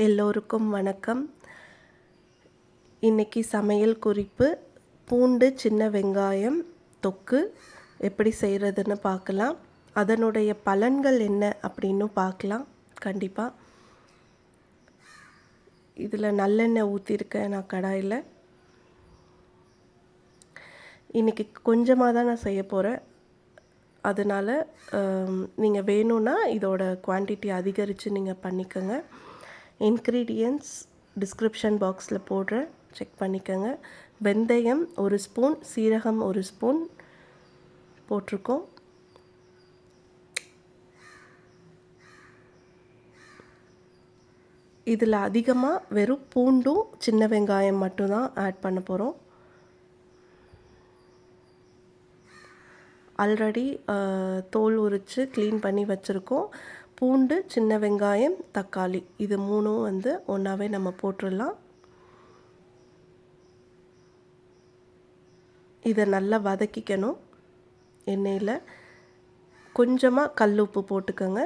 எல்லோருக்கும் வணக்கம். இன்றைக்கி சமையல் குறிப்பு பூண்டு சின்ன வெங்காயம் தொக்கு எப்படி செய்கிறதுன்னு பார்க்கலாம். அதனுடைய பலன்கள் என்ன அப்படின்னு பார்க்கலாம். கண்டிப்பாக இதில் நல்லெண்ணெய் ஊற்றிருக்கேன் நான் கடாயில். இன்றைக்கி கொஞ்சமாக தான் நான் செய்ய போகிறேன். அதனால் நீங்கள் வேணும்னா இதோட குவான்டிட்டி அதிகரித்து நீங்கள் பண்ணிக்கோங்க. இன்க்ரீடியன்ட்ஸ் டிஸ்கிரிப்ஷன் பாக்ஸில் போடுறேன், செக் பண்ணிக்கோங்க. வெந்தயம் 1 ஸ்பூன், சீரகம் 1 ஸ்பூன் போட்டிருக்கோம். இதில் அதிகமாக வெறும் பூண்டும் சின்ன வெங்காயம் மட்டும்தான் ஆட் பண்ண போகிறோம். ஆல்ரெடி தோல் உரித்து க்ளீன் பண்ணி வச்சுருக்கோம். பூண்டு சின்ன வெங்காயம் தக்காளி இது மூணும் ஒன்றாவே நம்ம போட்டுடலாம். இதை நல்லா வதக்கிக்கணும். எண்ணெயில் கொஞ்சமாக கல் உப்பு போட்டுக்கோங்க.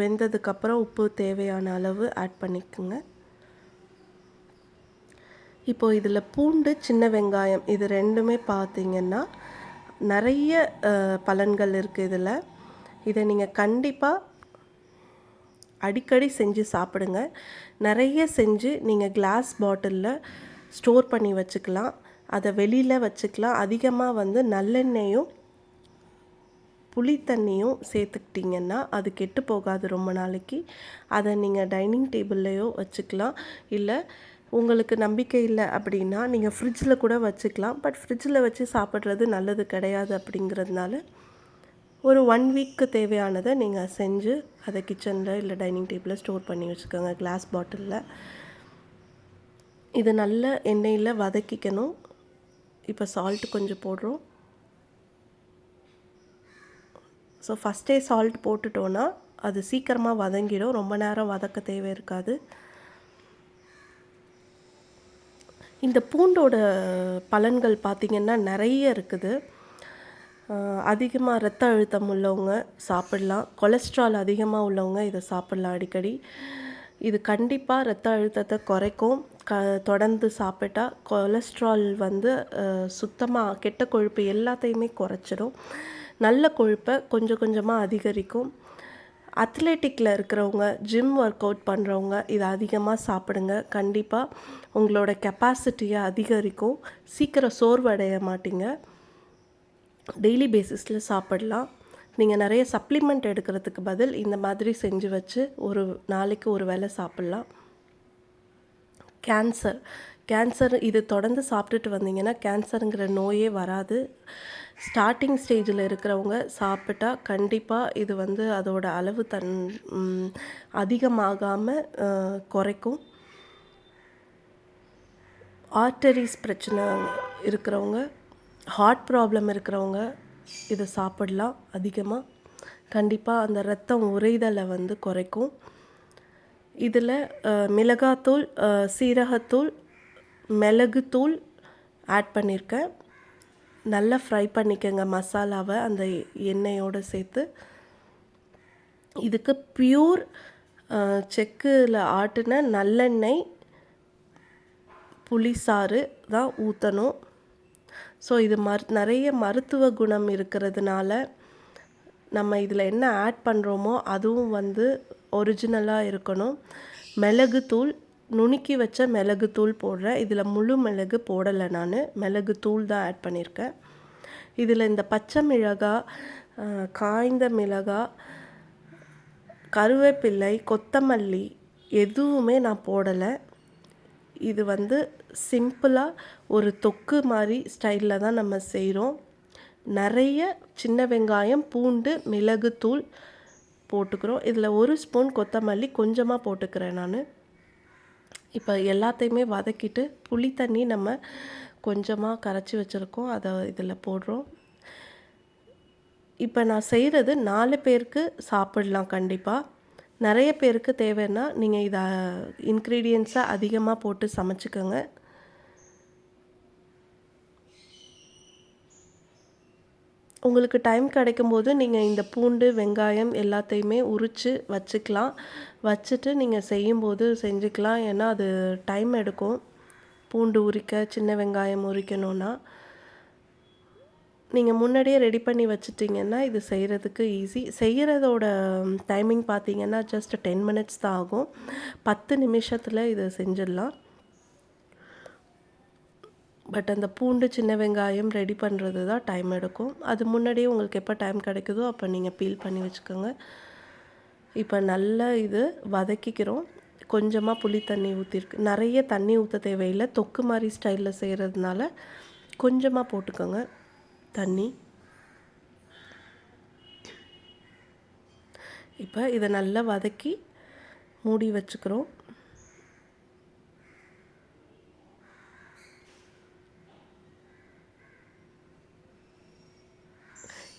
வெந்ததுக்கப்புறம் உப்பு தேவையான அளவு ஆட் பண்ணிக்கோங்க. இப்போது இதில் பூண்டு சின்ன வெங்காயம் இது ரெண்டுமே பார்த்திங்கன்னா நிறைய பலன்கள் இருக்குது. இதை நீங்கள் கண்டிப்பாக அடிக்கடி செஞ்சு சாப்பிடுங்க. நிறைய செஞ்சு நீங்கள் கிளாஸ் பாட்டிலில் ஸ்டோர் பண்ணி வச்சுக்கலாம். அதை வெளியில் வச்சுக்கலாம். அதிகமாக நல்லெண்ணெயும் புளி தண்ணியும் சேர்த்துக்கிட்டிங்கன்னா அது கெட்டு போகாது ரொம்ப நாளைக்கு. அதை நீங்கள் டைனிங் டேபிள்லையோ வச்சுக்கலாம். இல்லை உங்களுக்கு நம்பிக்கை இல்லை அப்படின்னா நீங்கள் ஃப்ரிட்ஜில் கூட வச்சுக்கலாம். பட் ஃப்ரிட்ஜில் வச்சு சாப்பிட்றது நல்லது கிடையாது. அப்படிங்கிறதுனால ஒரு 1 வீக்கு தேவையானதை நீங்கள் செஞ்சு அதை கிச்சனில் இல்லை டைனிங் டேபிளில் ஸ்டோர் பண்ணி வச்சுக்கோங்க கிளாஸ் பாட்டிலில். இது நல்ல எண்ணெயில் வதக்கிக்கணும். இப்போ சால்ட்டு கொஞ்சம் போடுறோம். ஸோ ஃபஸ்ட்டே சால்ட் போட்டுட்டோன்னா அது சீக்கிரமாக வதங்கிடும். ரொம்ப நேரம் வதக்க தேவை இருக்காது. இந்த பூண்டோட பலன்கள் பார்த்திங்கன்னா நிறைய இருக்குது. அதிகமாக இரத்த அழுத்தம் உள்ளவங்க சாப்பிட்லாம். கொலஸ்ட்ரால் அதிகமாக உள்ளவங்க இதை சாப்பிட்லாம் அடிக்கடி. இது கண்டிப்பாக இரத்த அழுத்தத்தை குறைக்கும். தொடர்ந்து சாப்பிட்டா கொலஸ்ட்ரால் சுத்தமாக கெட்ட கொழுப்பு எல்லாத்தையுமே குறைச்சிடும். நல்ல கொழுப்பை கொஞ்சம் கொஞ்சமாக அதிகரிக்கும். அத்லெட்டிக்கில் இருக்கிறவங்க, ஜிம் ஒர்க் அவுட் பண்ணுறவங்க இதை அதிகமாக சாப்பிடுங்க. கண்டிப்பாக உங்களோட கெப்பாசிட்டியை அதிகரிக்கும். சீக்கிரம் சோர்வடைய மாட்டீங்க. டெய்லி பேசிஸில் சாப்பிடலாம். நீங்கள் நிறைய சப்ளிமெண்ட் எடுக்கிறதுக்கு பதில் இந்த மாதிரி செஞ்சு வச்சு ஒரு நாளைக்கு ஒரு வேளை சாப்பிட்லாம். கேன்சர் இது தொடர்ந்து சாப்பிட்டுட்டு வந்தீங்கன்னா கேன்சருங்கிற நோயே வராது. ஸ்டார்டிங் ஸ்டேஜில் இருக்கிறவங்க சாப்பிட்டா கண்டிப்பாக இது அதோட அளவு அதிகமாகாமல் குறைக்கும். ஆர்டரிஸ் பிரச்சனை இருக்கிறவங்க, ஹார்ட் ப்ராப்ளம் இருக்கிறவங்க இதை சாப்பிடலாம். அதிகமாக கண்டிப்பாக அந்த இரத்தம் உறைதலை குறைக்கும். இதில் மிளகாத்தூள், சீரகத்தூள், மிளகுத்தூள் ஆட் பண்ணியிருக்கேன். நல்லா ஃப்ரை பண்ணிக்கங்க மசாலாவை அந்த எண்ணெயோடு சேர்த்து. இதுக்கு பியூர் செக்கில் ஆட்டின நல்லெண்ணெய் புளிசாறு தான் ஊற்றணும். ஸோ இது நிறைய மருத்துவ குணம் இருக்கிறதுனால நம்ம இதில் என்ன ஆட் பண்ணுறோமோ அதுவும் ஒரிஜினலாக இருக்கணும். மிளகுத்தூள் நுணுக்கி வச்ச மிளகுத்தூள் போடுறேன். இதில் முழு மிளகு போடலை, நான் மிளகுத்தூள் தான் ஆட் பண்ணியிருக்கேன். இதில் இந்த பச்சை மிளகாய், காய்ந்த மிளகாய், கருவேப்பிலை, கொத்தமல்லி எதுவுமே நான் போடலை. இது சிம்பிளாக ஒரு தொக்கு மாதிரி ஸ்டைலில் தான் நம்ம செய்கிறோம். நிறைய சின்ன வெங்காயம், பூண்டு, மிளகுத்தூள் போட்டுக்கிறோம். இதில் 1 ஸ்பூன் கொத்தமல்லி கொஞ்சமாக போட்டுக்கிறேன் நான். இப்போ எல்லாத்தையுமே வதக்கிட்டு புளி தண்ணி நம்ம கொஞ்சமாக கரைச்சி வச்சுருக்கோம், அதை இதில் போடுறோம். இப்போ நான் செய்கிறது 4 பேருக்கு சாப்பிடலாம். கண்டிப்பாக நிறைய பேருக்கு தேவைன்னா நீங்கள் இதை இன்க்ரீடியன்ஸை அதிகமாக போட்டு சமைச்சிக்கோங்க. உங்களுக்கு டைம் கிடைக்கும்போது நீங்கள் இந்த பூண்டு, வெங்காயம் எல்லாத்தையுமே உரித்து வச்சுக்கலாம். வச்சுட்டு நீங்கள் செய்யும்போது செஞ்சுக்கலாம். ஏன்னா அது டைம் எடுக்கும். பூண்டு உரிக்க, சின்ன வெங்காயம் உரிக்கணும்னா. நீங்கள் முன்னாடியே ரெடி பண்ணி வச்சுட்டிங்கன்னா இது செய்கிறதுக்கு ஈஸி. செய்கிறதோட டைமிங் பார்த்தீங்கன்னா ஜஸ்ட் 10 மினிட்ஸ் தான் ஆகும். 10 நிமிஷத்தில் இதை செஞ்சிடலாம். பட் அந்த பூண்டு, சின்ன வெங்காயம் ரெடி பண்ணுறது தான் டைம் எடுக்கும். அது முன்னாடியே உங்களுக்கு எப்போ டைம் கிடைக்குதோ அப்போ நீங்கள் பீல் பண்ணி வச்சுக்கோங்க. இப்போ நல்லா இது வதக்கிக்கிறோம். கொஞ்சமாக புளி தண்ணி ஊற்றிருக்கு. நிறைய தண்ணி ஊற்ற தேவையில்லை. தொக்கு மாதிரி ஸ்டைலில் செய்கிறதுனால கொஞ்சமாக போட்டுக்கோங்க தண்ணி. இப்போ இதை நல்லா வதக்கி மூடி வச்சுக்கிறோம்.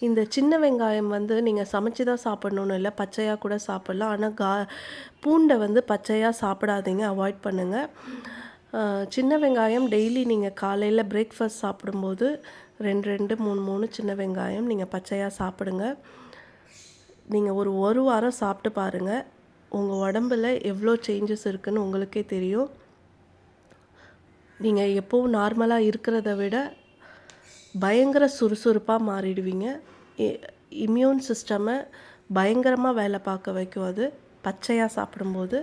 இந்த சின்ன வெங்காயம் வந்து நீங்கள் சமைச்சு தான் சாப்பிட்ணுன்னு இல்லை, பச்சையாக கூட சாப்பிட்லாம். ஆனால் பூண்டை வந்து பச்சையாக சாப்பிடாதீங்க, அவாய்ட் பண்ணுங்கள். சின்ன வெங்காயம் டெய்லி நீங்கள் காலையில் பிரேக்ஃபாஸ்ட் சாப்பிடும்போது 2, 3 சின்ன வெங்காயம் நீங்கள் பச்சையாக சாப்பிடுங்க. நீங்கள் ஒரு வாரம் சாப்பிட்டு பாருங்கள். உங்கள் உடம்புல எவ்வளோ சேஞ்சஸ் இருக்குதுன்னு உங்களுக்கே தெரியும். நீங்கள் எப்போவும் நார்மலாக இருக்கிறத விட பயங்கர சுறுசுறுப்பாக மாறிடுவீங்க. இம்யூன் சிஸ்டமை பயங்கரமாக வேலை பார்க்க வைக்கும் அது பச்சையாக சாப்பிடும்போது.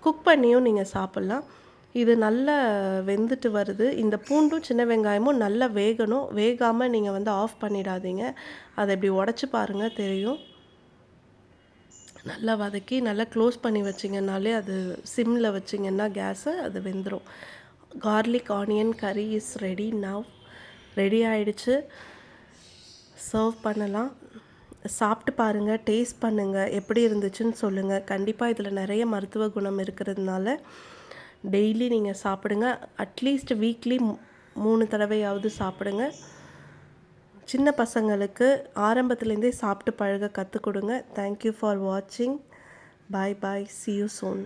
குக் பண்ணியும் நீங்கள் சாப்பிட்லாம். இது நல்லா வெந்துட்டு வருது. இந்த பூண்டும் சின்ன வெங்காயமும் நல்லா வேகணும். வேகாமல் நீங்கள் வந்து ஆஃப் பண்ணிடாதீங்க. அதை இப்படி உடச்சி பாருங்கள், தெரியும். நல்லா வதக்கி நல்லா க்ளோஸ் பண்ணி வச்சிங்கனாலே அது சிம்மில் வச்சிங்கன்னா கேஸை அது வெந்துடும். கார்லிக் ஆனியன் கறி இஸ் ரெடி நவ். ரெடி ஆகிடுச்சு. சர்வ் பண்ணலாம். சாப்பிட்டு பாருங்கள், டேஸ்ட் பண்ணுங்கள், எப்படி இருந்துச்சுன்னு சொல்லுங்கள். கண்டிப்பாக இதில் நிறைய மருத்துவ குணம் இருக்கிறதுனால டெய்லி நீங்கள் சாப்பிடுங்க. அட்லீஸ்ட் வீக்லி 3 தடவையாவது சாப்பிடுங்க. சின்ன பசங்களுக்கு ஆரம்பத்துலேருந்தே சாப்பிட்டு பழக கற்றுக் கொடுங்க. தேங்க்யூ ஃபார் வாட்சிங். பாய் பாய். See you soon.